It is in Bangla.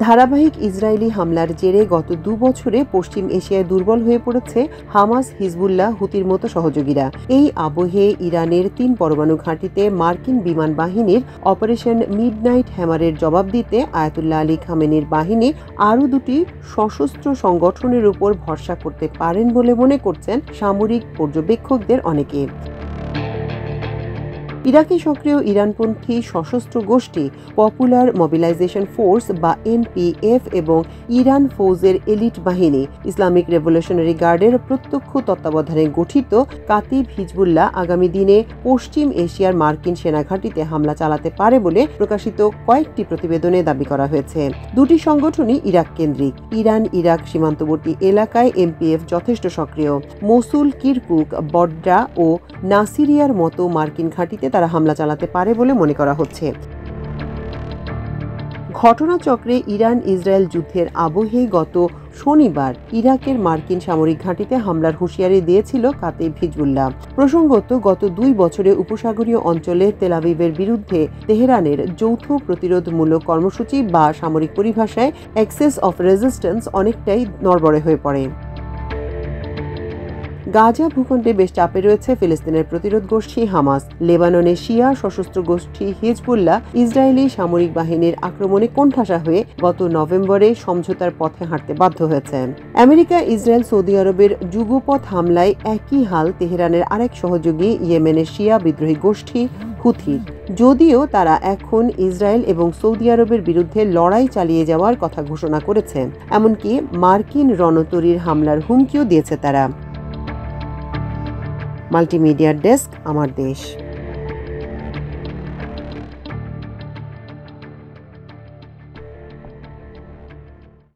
ধারাবাহিক ইসরায়েলি হামলার জেরে গত 2 বছরে পশ্চিম এশিয়ায় দুর্বল হয়ে পড়েছে হামাস, হিজবুল্লাহ, হুতির মতো সহযোগীরা। এই আবহে ইরানের 3 পরমাণু ঘাঁটিতে মার্কিন বিমান বাহিনীর অপারেশন মিডনাইট হ্যামারের জবাব দিতে আয়াতুল্লাহ আলী খামেনির বাহিনী আরও 2টি সশস্ত্র সংগঠনের উপর ভরসা করতে পারেন বলে মনে করছেন সামরিক পর্যবেক্ষকদের অনেকে। ইরাকে সক্রিয় ইরানপন্থী সশস্ত্র গোষ্ঠী পপুলার মোবিলাইজেশন ফোর্স বা এমপিএফ এবং ইরান ফৌজের এলিট বাহিনী ইসলামিক রেভলিউশনারি গার্ডের প্রত্যক্ষ তত্ত্বাবধানে গঠিত কাতিব হিজবুল্লাহ আগামী দিনে পশ্চিম এশিয়ার মার্কিন সেনাঘাঁটিতে হামলা চালাতে পারে বলে প্রকাশিত কয়েকটি প্রতিবেদনে দাবি করা হয়েছে। 2টি সংগঠনই ইরাক কেন্দ্রিক। ইরান ইরাক সীমান্তবর্তী এলাকায় এমপিএফ যথেষ্ট সক্রিয়। মসুল, কিরকুক, বড্রা ও নাসিরিয়ার মতো মার্কিন ঘাঁটিতে তারা হামলা চালাতে পারে বলে মনে করা হচ্ছে। ঘটনাচক্রে ইরান ইসরায়েল যুদ্ধের আবহে গত শনিবার ইরাকের মার্কিন সামরিক ঘাঁটিতে হামলার হুঁশিয়ারি দিয়েছিল কাতিব হিজবুল্লাহ। প্রসঙ্গত, গত 2 বছরে উপসাগরীয় অঞ্চলে তেল আবিবের বিরুদ্ধে তেহরানের যৌথ প্রতিরোধমূলক কর্মসূচি বা সামরিক পরিভাষায় অ্যাক্সেস অফ রেজিস্ট্যান্স অনেকটাই নড়বড়ে হয়ে পড়ে। গাজা ভূখণ্ডে বেশ চাপে রয়েছে ফিলিস্তিনের প্রতিরোধ গোষ্ঠী হামাস। লেবাননে শিয়া সশস্ত্র গোষ্ঠী হিজবুল্লাহ ইসরায়েলি সামরিক বাহিনীর আক্রমণে কোণঠাসা হয়ে গত নভেম্বরে সমঝোতার পথে হাঁটতে বাধ্য হয়েছে। আমেরিকা, ইসরায়েল, সৌদি আরবের যুগপৎ হামলায় একই হাল তেহরানের আরেক সহযোগী ইয়েমেনের শিয়া বিদ্রোহী গোষ্ঠী হুথির। যদিও তারা এখন ইসরায়েল এবং সৌদি আরবের বিরুদ্ধে লড়াই চালিয়ে যাওয়ার কথা ঘোষণা করেছে। এমনকি মার্কিন রণতরীর হামলার হুমকিও দিয়েছে তারা। মাল্টিমিডিয়া ডেস্ক, আমার দেশ।